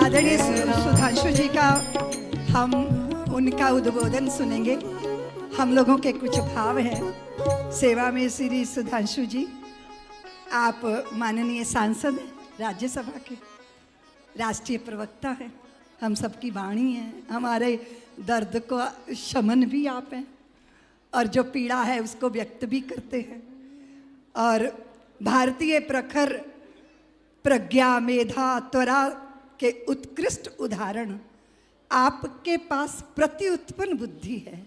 आदरणीय सुधांशु जी का हम उनका उद्बोधन सुनेंगे। हम लोगों के कुछ भाव हैं सेवा में। श्री सुधांशु जी, आप माननीय सांसद हैं, राज्यसभा के राष्ट्रीय प्रवक्ता हैं, हम सबकी वाणी हैं, हमारे दर्द को शमन भी आप हैं और जो पीड़ा है उसको व्यक्त भी करते हैं। और भारतीय प्रखर प्रज्ञा, मेधा, त्वरा के उत्कृष्ट उदाहरण आपके पास प्रति उत्पन्न बुद्धि है।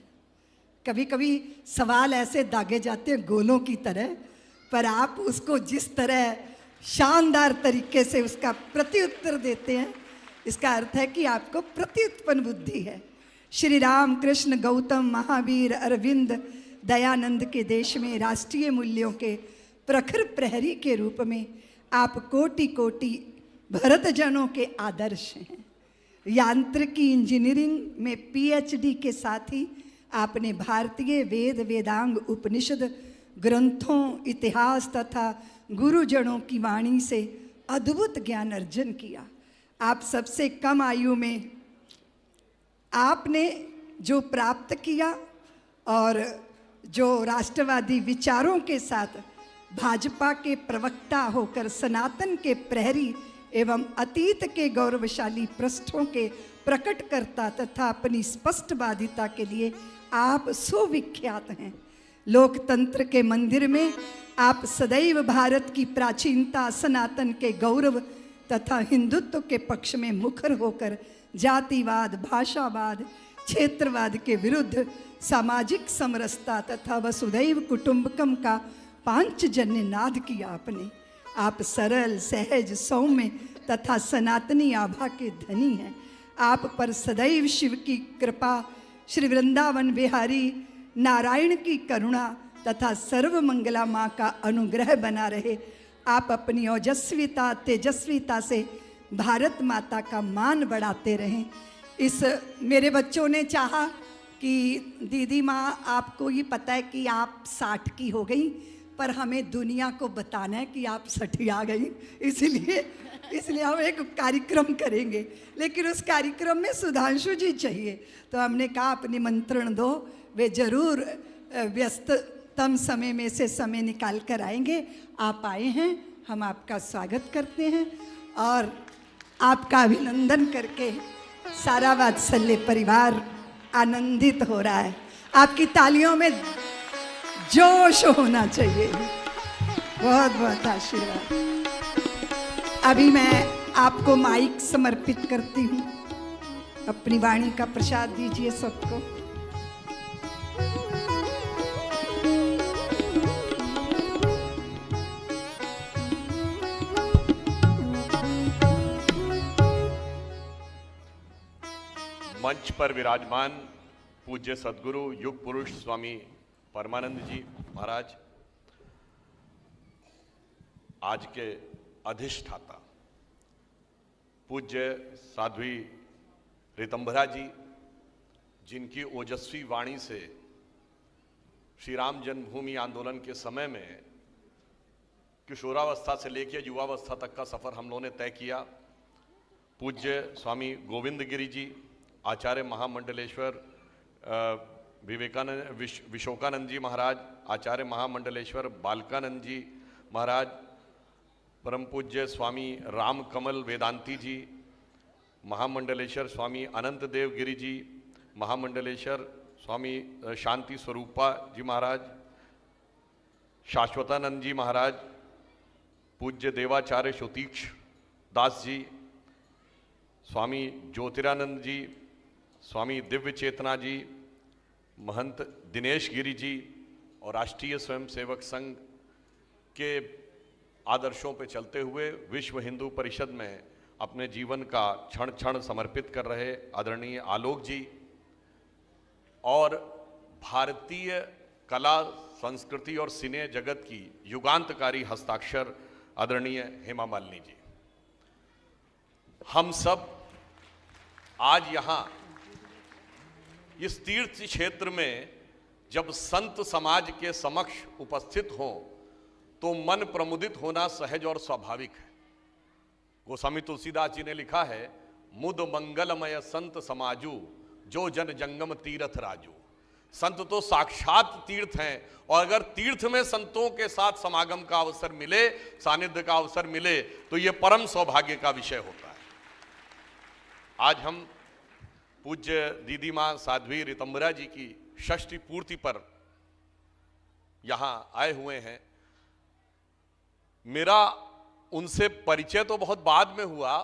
कभी कभी सवाल ऐसे दागे जाते हैं गोलों की तरह, पर आप उसको जिस तरह शानदार तरीके से उसका प्रति उत्तर देते हैं, इसका अर्थ है कि आपको प्रति उत्पन्न बुद्धि है। श्री राम, कृष्ण, गौतम, महावीर, अरविंद, दयानंद के देश में राष्ट्रीय मूल्यों के प्रखर प्रहरी के रूप में आप कोटि कोटि भरतजनों के आदर्श हैं। यांत्रिकी इंजीनियरिंग में पीएचडी के साथ ही आपने भारतीय वेद, वेदांग, उपनिषद ग्रंथों, इतिहास तथा गुरुजनों की वाणी से अद्भुत ज्ञान अर्जन किया। आप सबसे कम आयु में आपने जो प्राप्त किया और जो राष्ट्रवादी विचारों के साथ भाजपा के प्रवक्ता होकर सनातन के प्रहरी एवं अतीत के गौरवशाली पृष्ठों के प्रकटकर्ता तथा अपनी स्पष्टवादिता के लिए आप सुविख्यात हैं। लोकतंत्र के मंदिर में आप सदैव भारत की प्राचीनता, सनातन के गौरव तथा हिंदुत्व के पक्ष में मुखर होकर जातिवाद, भाषावाद, क्षेत्रवाद के विरुद्ध सामाजिक समरसता तथा वसुधैव कुटुंबकम का पांचजन्य नाद किया आपने। आप सरल, सहज, सौम्य तथा सनातनी आभा के धनी हैं। आप पर सदैव शिव की कृपा, श्री वृंदावन बिहारी नारायण की करुणा तथा सर्वमंगला माँ का अनुग्रह बना रहे। आप अपनी ओजस्विता, तेजस्विता से भारत माता का मान बढ़ाते रहें। इस मेरे बच्चों ने चाहा कि दीदी माँ, आपको ये पता है कि आप 60 की हो गई, पर हमें दुनिया को बताना है कि आप 60 आ गई, इसलिए हम एक कार्यक्रम करेंगे, लेकिन उस कार्यक्रम में सुधांशु जी चाहिए। तो हमने कहा आप निमंत्रण दो, वे जरूर व्यस्ततम समय में से समय निकाल कर आएंगे। आप आए हैं, हम आपका स्वागत करते हैं और आपका अभिनंदन करके सारा वात्सल्य परिवार आनंदित हो रहा है। आपकी तालियों में जोश होना चाहिए। बहुत बहुत आशीर्वाद। अभी मैं आपको माइक समर्पित करती हूँ। अपनी वाणी का प्रसाद दीजिए सबको। मंच पर विराजमान पूज्य सद्गुरु युग पुरुष स्वामी परमानंद जी महाराज, आज के अधिष्ठाता पूज्य साध्वी ऋतंभरा जी, जिनकी ओजस्वी वाणी से श्री राम जन्मभूमि आंदोलन के समय में किशोरावस्था से लेकर युवावस्था तक का सफर हम लोगों ने तय किया। पूज्य स्वामी गोविंद गिरी जी, आचार्य महामंडलेश्वर विवेकानंद विशोकानंद जी महाराज, आचार्य महामंडलेश्वर बालकानंद जी महाराज, परम पूज्य स्वामी राम कमल वेदांती जी, महामंडलेश्वर स्वामी अनंत देव गिरी जी, महामंडलेश्वर स्वामी शांति स्वरूपा जी महाराज, शाश्वतानंद जी महाराज, पूज्य देवाचार्य श्रुतीक्ष दास जी, स्वामी ज्योतिरानंद जी, स्वामी दिव्य चेतना जी, महंत दिनेश गिरी जी और राष्ट्रीय स्वयंसेवक संघ के आदर्शों पर चलते हुए विश्व हिंदू परिषद में अपने जीवन का क्षण क्षण समर्पित कर रहे आदरणीय आलोक जी और भारतीय कला, संस्कृति और सिने जगत की युगांतकारी हस्ताक्षर आदरणीय हेमा मालिनी जी। हम सब आज यहाँ इस तीर्थ क्षेत्र में जब संत समाज के समक्ष उपस्थित हों तो मन प्रमुदित होना सहज और स्वाभाविक है। गोस्वामी तुलसीदास जी ने लिखा है, मुद मंगलमय संत समाजू, जो जन जंगम तीर्थ राजू। संत तो साक्षात तीर्थ हैं, और अगर तीर्थ में संतों के साथ समागम का अवसर मिले, सानिध्य का अवसर मिले, तो यह परम सौभाग्य का विषय होता है। आज हम पूज्य दीदी मां साध्वी ऋतंबरा जी की षष्ठी पूर्ति पर यहां आए हुए हैं। मेरा उनसे परिचय तो बहुत बाद में हुआ,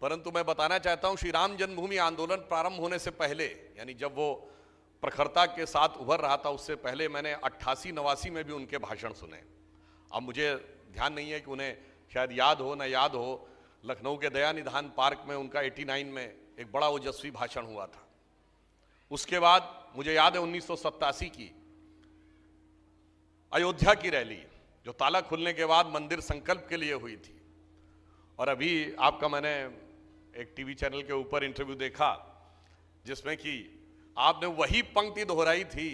परंतु मैं बताना चाहता हूं, श्री राम जन्मभूमि आंदोलन प्रारंभ होने से पहले, यानी जब वो प्रखरता के साथ उभर रहा था, उससे पहले मैंने 88-89 में भी उनके भाषण सुने। अब मुझे ध्यान नहीं है कि उन्हें शायद याद हो न याद हो, लखनऊ के दया निधान पार्क में उनका 89 में एक बड़ा ओजस्वी भाषण हुआ था। उसके बाद मुझे याद है 1987 की अयोध्या की रैली, जो ताला खुलने के बाद मंदिर संकल्प के लिए हुई थी। और अभी आपका मैंने एक टीवी चैनल के ऊपर इंटरव्यू देखा, जिसमें कि आपने वही पंक्ति दोहराई थी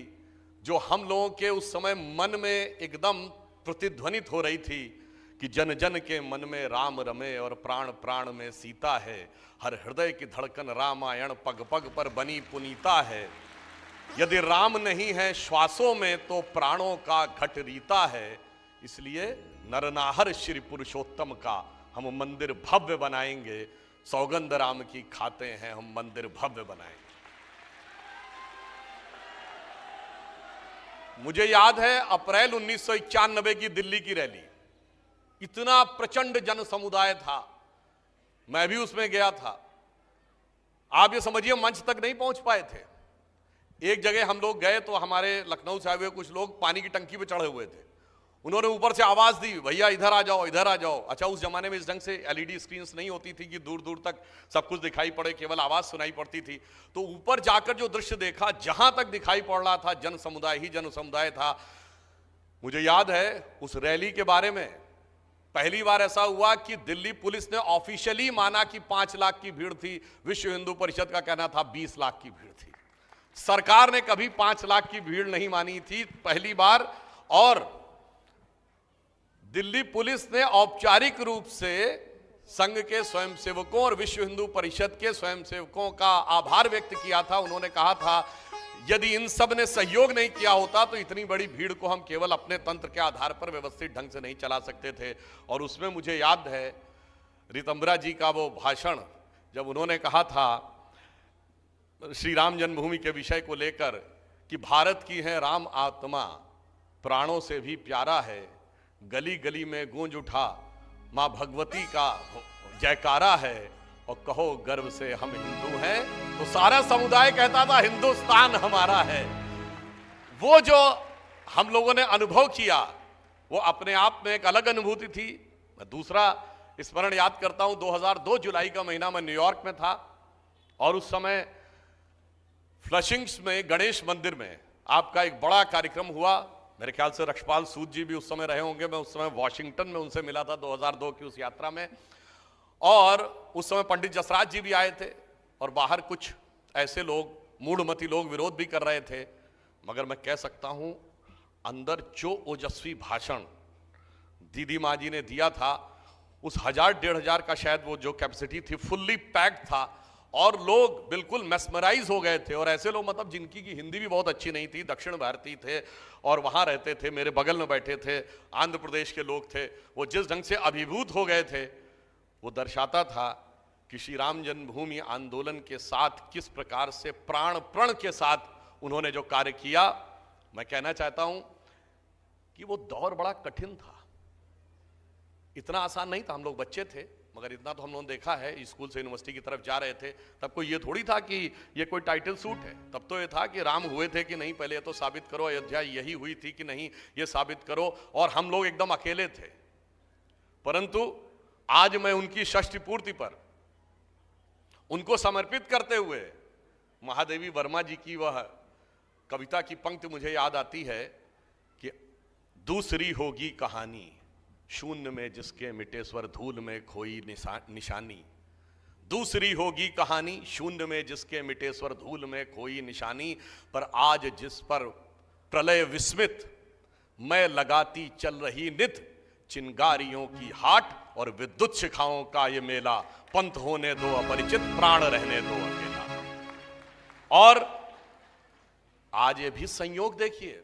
जो हम लोगों के उस समय मन में एकदम प्रतिध्वनित हो रही थी कि जन जन के मन में राम रमे और प्राण प्राण में सीता है, हर हृदय की धड़कन रामायण पग पग पर बनी पुनीता है। यदि राम नहीं है श्वासों में तो प्राणों का घट रीता है। इसलिए नरनाहर श्री पुरुषोत्तम का हम मंदिर भव्य बनाएंगे, सौगंध राम की खाते हैं हम मंदिर भव्य बनाएंगे। मुझे याद है अप्रैल 1991 की दिल्ली की रैली, इतना प्रचंड जन समुदाय था, मैं भी उसमें गया था। आप ये समझिए मंच तक नहीं पहुंच पाए थे। एक जगह हम लोग गए तो हमारे लखनऊ से आए हुए कुछ लोग पानी की टंकी पे चढ़े हुए थे। उन्होंने ऊपर से आवाज दी, भैया इधर आ जाओ, इधर आ जाओ। अच्छा, उस जमाने में इस ढंग से एलईडी स्क्रीन्स नहीं होती थी कि दूर दूर तक सब कुछ दिखाई पड़े, केवल आवाज सुनाई पड़ती थी। तो ऊपर जाकर जो दृश्य देखा, जहां तक दिखाई पड़ रहा था जन समुदाय ही जन समुदाय था। मुझे याद है उस रैली के बारे में पहली बार ऐसा हुआ कि दिल्ली पुलिस ने ऑफिशियली माना कि 5 लाख की भीड़ थी, विश्व हिंदू परिषद का कहना था 20 लाख की भीड़ थी। सरकार ने कभी 5 लाख की भीड़ नहीं मानी थी, पहली बार। और दिल्ली पुलिस ने औपचारिक रूप से संघ के स्वयंसेवकों और विश्व हिंदू परिषद के स्वयंसेवकों का आभार व्यक्त किया था। उन्होंने कहा था यदि इन सब ने सहयोग नहीं किया होता तो इतनी बड़ी भीड़ को हम केवल अपने तंत्र के आधार पर व्यवस्थित ढंग से नहीं चला सकते थे। और उसमें मुझे याद है ऋतंबरा जी का वो भाषण, जब उन्होंने कहा था श्री राम जन्मभूमि के विषय को लेकर कि भारत की है राम आत्मा, प्राणों से भी प्यारा है, गली गली में गूंज उठा मां भगवती का जयकारा है, और कहो गर्व से हम हिंदू हैं। तो सारा समुदाय कहता था हिंदुस्तान हमारा है। वो जो हम लोगों ने अनुभव किया वो अपने आप में एक अलग अनुभूति थी। मैं दूसरा स्मरण याद करता हूं, 2002 जुलाई का महीना में न्यूयॉर्क में था, और उस समय फ्लशिंग्स में गणेश मंदिर में आपका एक बड़ा कार्यक्रम हुआ। मेरे ख्याल से रक्षपाल सूद जी भी उस समय रहे होंगे। मैं उस समय वॉशिंगटन में उनसे मिला था 2002 की उस यात्रा में, और उस समय पंडित जसराज जी भी आए थे, और बाहर कुछ ऐसे लोग मूढ़मती लोग विरोध भी कर रहे थे। मगर मैं कह सकता हूं अंदर जो ओजस्वी भाषण दीदी माँ जी ने दिया था, उस 1000-1500 का शायद वो जो कैपेसिटी थी, फुल्ली पैक्ड था, और लोग बिल्कुल मेस्मराइज हो गए थे। और ऐसे लोग मतलब जिनकी की हिंदी भी बहुत अच्छी नहीं थी, दक्षिण भारतीय थे और वहाँ रहते थे, मेरे बगल में बैठे थे, आंध्र प्रदेश के लोग थे। वो जिस ढंग से अभिभूत हो गए थे वो दर्शाता था कि श्री राम जन्मभूमि आंदोलन के साथ किस प्रकार से प्राण प्रण के साथ उन्होंने जो कार्य किया। मैं कहना चाहता हूं कि वो दौर बड़ा कठिन था, इतना आसान नहीं था। हम लोग बच्चे थे, मगर इतना तो हम लोगों ने देखा है, स्कूल से यूनिवर्सिटी की तरफ जा रहे थे, तब कोई ये थोड़ी था कि ये कोई टाइटल सूट है। तब तो ये था कि राम हुए थे कि नहीं, पहले तो साबित करो, अयोध्या यही हुई थी कि नहीं, ये साबित करो। और हम लोग एकदम अकेले थे। परंतु आज मैं उनकी षष्ठी पूर्ति पर उनको समर्पित करते हुए महादेवी वर्मा जी की वह कविता की पंक्ति मुझे याद आती है कि दूसरी होगी कहानी, शून्य में जिसके मिटे स्वर, धूल में खोई निशानी। दूसरी होगी कहानी, शून्य में जिसके मिटे स्वर, धूल में खोई निशानी। पर आज जिस पर प्रलय विस्मित मैं लगाती चल रही नित, चिंगारियों की हाट और विद्युत शिखाओं का ये मेला, पंथ होने दो अपरिचित, प्राण रहने दो अकेला। और आज ये भी संयोग देखिए,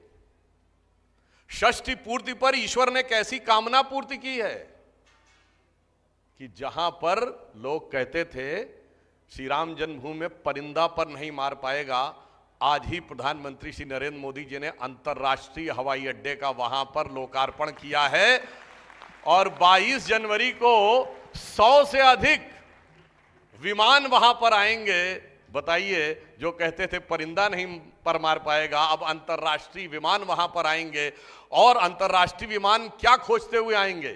षष्ठी पूर्ति पर ईश्वर ने कैसी कामना पूर्ति की है कि जहां पर लोग कहते थे श्री राम जन्मभूमि में परिंदा पर नहीं मार पाएगा, आज ही प्रधानमंत्री श्री नरेंद्र मोदी जी ने अंतर्राष्ट्रीय हवाई अड्डे का वहां पर लोकार्पण किया है और 22 जनवरी को 100 से अधिक विमान वहां पर आएंगे। बताइए, जो कहते थे परिंदा नहीं पर मार पाएगा, अब अंतर्राष्ट्रीय विमान वहां पर आएंगे। और अंतर्राष्ट्रीय विमान क्या खोजते हुए आएंगे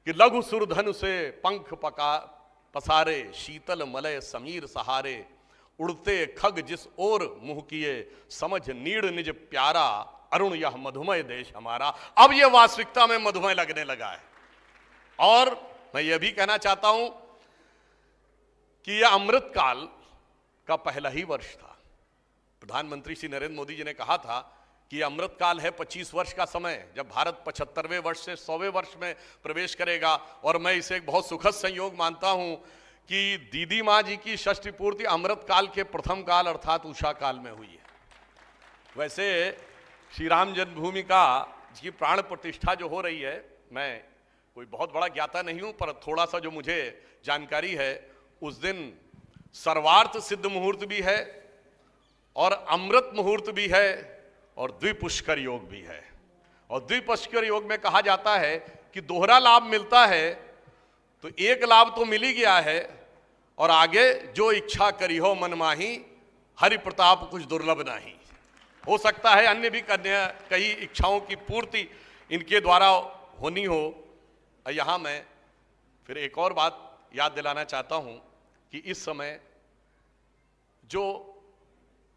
कि लघु सुरधनु से पंख पसारे, शीतल मलय समीर सहारे, उड़ते खग जिस ओर मुंह किए, समझ नीड़ निज प्यारा, अरुण यह मधुमय देश हमारा। अब यह वास्तविकता में मधुमय लगने लगा है। और मैं यह भी कहना चाहता हूं कि यह अमृत काल का पहला ही वर्ष था। प्रधानमंत्री श्री नरेंद्र मोदी जी ने कहा था कि अमृत काल है 25 वर्ष का समय, जब भारत 75वें वर्ष से 100वें वर्ष में प्रवेश करेगा। और मैं इसे एक बहुत सुखद संयोग मानता हूं कि दीदी माँ जी की षष्ठी पूर्ति अमृत काल के प्रथम काल अर्थात उषा काल में हुई है। वैसे श्री राम जन्मभूमि का की प्राण प्रतिष्ठा जो हो रही है, मैं कोई बहुत बड़ा ज्ञाता नहीं हूं, पर थोड़ा सा जो मुझे जानकारी है, उस दिन सर्वार्थ सिद्ध मुहूर्त भी है और अमृत मुहूर्त भी है और द्विपुष्कर योग भी है। और द्विपुष्कर योग में कहा जाता है कि दोहरा लाभ मिलता है, तो एक लाभ तो मिल ही गया है और आगे जो इच्छा करी हो मन माही, हरि प्रताप कुछ दुर्लभ नहीं। हो सकता है अन्य भी कई इच्छाओं की पूर्ति इनके द्वारा होनी हो। यहाँ मैं फिर एक और बात याद दिलाना चाहता हूँ कि इस समय जो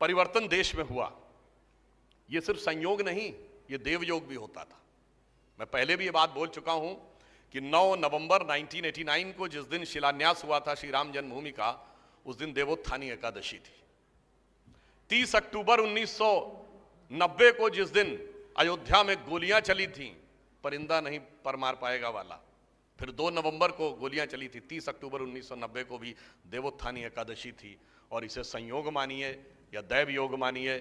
परिवर्तन देश में हुआ, ये सिर्फ संयोग नहीं, ये देवयोग भी होता था। मैं पहले भी ये बात बोल चुका हूं कि 9 नवंबर 1989 को जिस दिन शिलान्यास हुआ था श्री राम जन्मभूमि का, उस दिन देवोत्थानी एकादशी थी। 30 अक्टूबर 1990 को जिस दिन अयोध्या में गोलियां चली थीं, परिंदा नहीं पर मार पाएगा वाला, फिर 2 नवंबर को गोलियां चली थी। 30 अक्टूबर 1990 को भी देवोत्थानी एकादशी थी। और इसे संयोग मानिए या दैव योग मानिए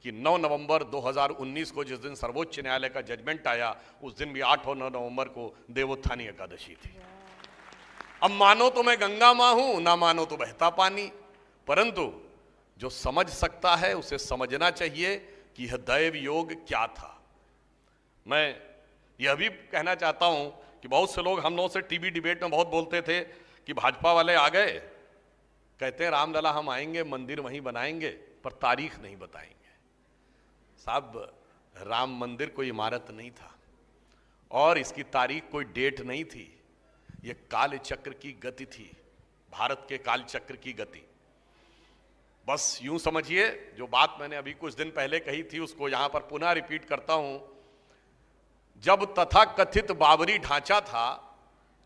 कि 9 नवंबर 2019 को जिस दिन सर्वोच्च न्यायालय का जजमेंट आया, उस दिन भी 8 और 9 नवंबर को देवोत्थानी एकादशी थी। अब मानो तो मैं गंगा मां हूं, ना मानो तो बहता पानी, परंतु जो समझ सकता है उसे समझना चाहिए कि यह दैव योग क्या था। मैं यह भी कहना चाहता हूं कि बहुत से लोग हम लोगों से टीवी डिबेट में बहुत बोलते थे कि भाजपा वाले आ गए, कहते हैं रामलला हम आएंगे, मंदिर वहीं बनाएंगे, पर तारीख नहीं बताएंगे। साहब, राम मंदिर कोई इमारत नहीं था और इसकी तारीख कोई डेट नहीं थी। यह काल चक्र की गति थी, भारत के काल चक्र की गति। बस यूं समझिए, जो बात मैंने अभी कुछ दिन पहले कही थी उसको यहां पर पुनः रिपीट करता हूं। जब तथाकथित बाबरी ढांचा था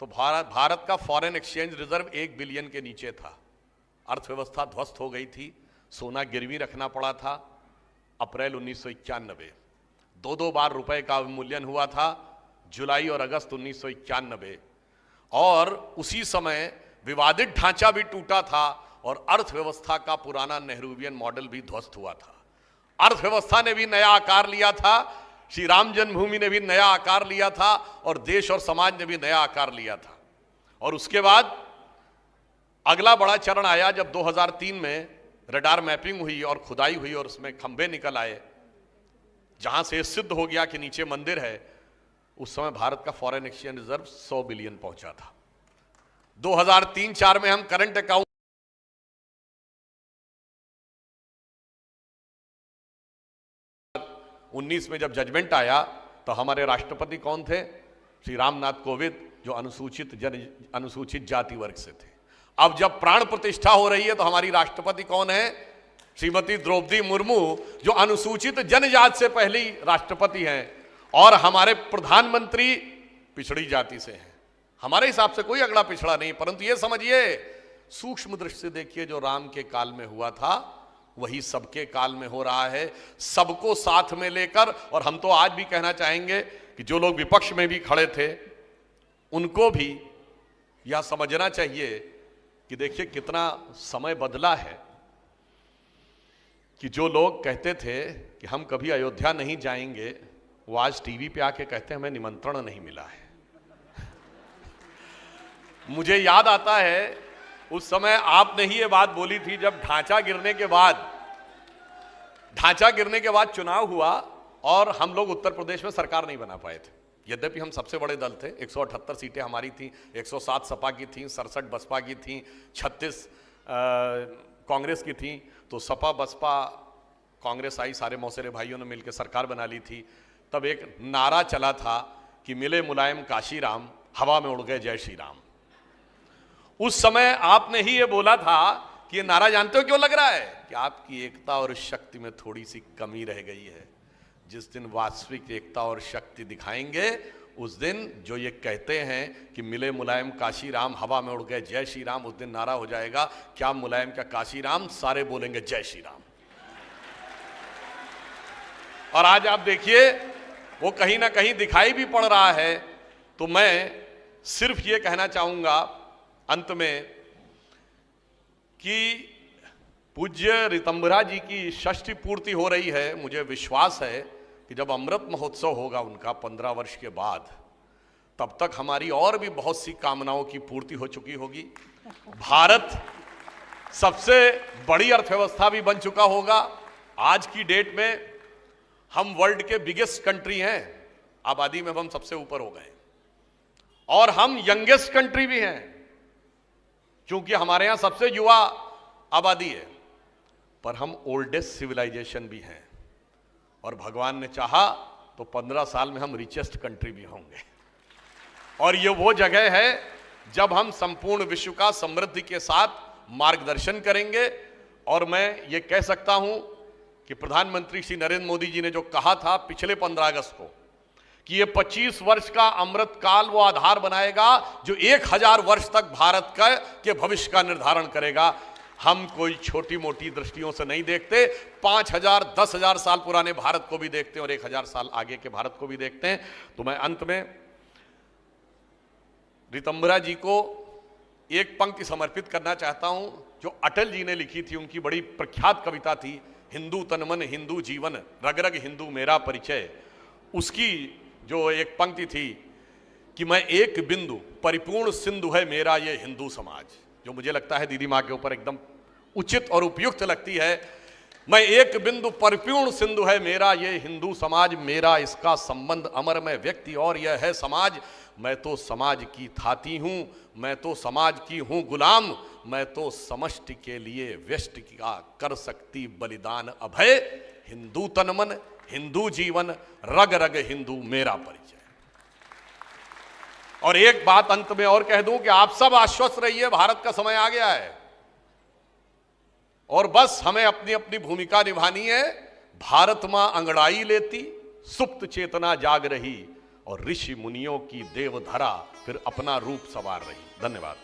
तो भारत का फॉरेन एक्सचेंज रिजर्व 1 बिलियन के नीचे था। अर्थव्यवस्था ध्वस्त हो गई थी, सोना गिरवी रखना पड़ा था। अप्रैल 1991 दो बार रुपए का अवमूल्यन हुआ था, जुलाई और अगस्त 1991। और उसी समय विवादित ढांचा भी टूटा था और अर्थव्यवस्था का पुराना नेहरूवियन मॉडल भी ध्वस्त हुआ था। अर्थव्यवस्था ने भी नया आकार लिया था, श्री राम जन्मभूमि ने भी नया आकार लिया था और देश और समाज ने भी नया आकार लिया था। और उसके बाद अगला बड़ा चरण आया जब 2003 में रडार मैपिंग हुई और खुदाई हुई और उसमें खंभे निकल आए, जहां से सिद्ध हो गया कि नीचे मंदिर है। उस समय भारत का फॉरेन एक्सचेंज रिजर्व 100 बिलियन पहुंचा था। 2003-4 में हम करंट अकाउंट 19 में जब जजमेंट आया तो हमारे राष्ट्रपति कौन थे? श्री रामनाथ कोविंद, जो अनुसूचित जाति वर्ग से थे। अब जब प्राण प्रतिष्ठा हो रही है तो हमारी राष्ट्रपति कौन है? श्रीमती द्रौपदी मुर्मू, जो अनुसूचित जनजाति से पहली राष्ट्रपति हैं। और हमारे प्रधानमंत्री पिछड़ी जाति से हैं। हमारे हिसाब से कोई अगला पिछड़ा नहीं, परंतु ये समझिए, सूक्ष्म दृष्टि से देखिए, जो राम के काल में हुआ था वही सबके काल में हो रहा है, सबको साथ में लेकर। और हम तो आज भी कहना चाहेंगे कि जो लोग विपक्ष में भी खड़े थे उनको भी यह समझना चाहिए कि देखिए कितना समय बदला है, कि जो लोग कहते थे कि हम कभी अयोध्या नहीं जाएंगे, वो आज टीवी पे आके कहते हैं हमें निमंत्रण नहीं मिला है। मुझे याद आता है उस समय आपने ही ये बात बोली थी जब ढांचा गिरने के बाद चुनाव हुआ और हम लोग उत्तर प्रदेश में सरकार नहीं बना पाए थे। यद्यपि हम सबसे बड़े दल थे, 178 सीटें हमारी थी, 107 सपा की थी, 67 बसपा की थी, 36 कांग्रेस की थी। तो सपा बसपा कांग्रेस आई, सारे मौसेरे भाइयों ने मिलकर सरकार बना ली थी। तब एक नारा चला था कि मिले मुलायम काशी राम, हवा में उड़ गए जय श्री राम। उस समय आपने ही ये बोला था कि ये नारा जानते हो क्यों लग रहा है, कि आपकी एकता और शक्ति में थोड़ी सी कमी रह गई है। जिस दिन वास्तविक एकता और शक्ति दिखाएंगे उस दिन जो ये कहते हैं कि मिले मुलायम काशी राम, हवा में उड़ गए जय श्री राम, उस दिन नारा हो जाएगा क्या मुलायम क्या काशी राम, सारे बोलेंगे जय श्री राम। और आज आप देखिए वो कहीं ना कहीं दिखाई भी पड़ रहा है। तो मैं सिर्फ ये कहना चाहूंगा अंत में कि पूज्य ऋतंभरा जी की षष्ठी पूर्ति हो रही है। मुझे विश्वास है कि जब अमृत महोत्सव होगा उनका 15 वर्ष के बाद, तब तक हमारी और भी बहुत सी कामनाओं की पूर्ति हो चुकी होगी। भारत सबसे बड़ी अर्थव्यवस्था भी बन चुका होगा। आज की डेट में हम वर्ल्ड के बिगेस्ट कंट्री हैं, आबादी में हम सबसे ऊपर हो गए, और हम यंगेस्ट कंट्री भी हैं क्योंकि हमारे यहां सबसे युवा आबादी है। पर हम ओल्डेस्ट सिविलाइजेशन भी हैं, और भगवान ने चाहा तो 15 साल में हम रिचेस्ट कंट्री भी होंगे। और ये वो जगह है जब हम संपूर्ण विश्व का समृद्धि के साथ मार्गदर्शन करेंगे। और मैं ये कह सकता हूं कि प्रधानमंत्री श्री नरेंद्र मोदी जी ने जो कहा था पिछले 15 अगस्त को कि ये 25 वर्ष का अमृत काल वो आधार बनाएगा जो 1000 वर्ष तक भारत के भविष्य का निर्धारण करेगा। हम कोई छोटी मोटी दृष्टियों से नहीं देखते, 5000 10,000 साल पुराने भारत को भी देखते हैं और 1000 साल आगे के भारत को भी देखते हैं। तो मैं अंत में ऋतंभरा जी को एक पंक्ति समर्पित करना चाहता हूं जो अटल जी ने लिखी थी। उनकी बड़ी प्रख्यात कविता थी, हिंदू तन मन हिंदू जीवन, रग रग हिंदू मेरा परिचय। उसकी जो एक पंक्ति थी कि मैं एक बिंदु परिपूर्ण सिंधु है मेरा ये हिंदू समाज, जो मुझे लगता है दीदी माँ के ऊपर एकदम उचित और उपयुक्त लगती है। मैं एक बिंदु परिपूर्ण सिंधु है मेरा ये हिंदू समाज, मेरा इसका संबंध अमर में व्यक्ति और यह है समाज। मैं तो समाज की थाती हूँ, मैं तो समाज की हूँ गुलाम, मैं तो समष्टि के लिए व्यष्टि का कर सकती बलिदान अभय। हिंदू तन मन हिंदू जीवन, रग रग हिंदू मेरा परिचय। और एक बात अंत में और कह दूं कि आप सब आश्वस्त रहिए, भारत का समय आ गया है और बस हमें अपनी अपनी भूमिका निभानी है। भारत मां अंगड़ाई लेती, सुप्त चेतना जाग रही और ऋषि मुनियों की देवधरा फिर अपना रूप संवार रही। धन्यवाद।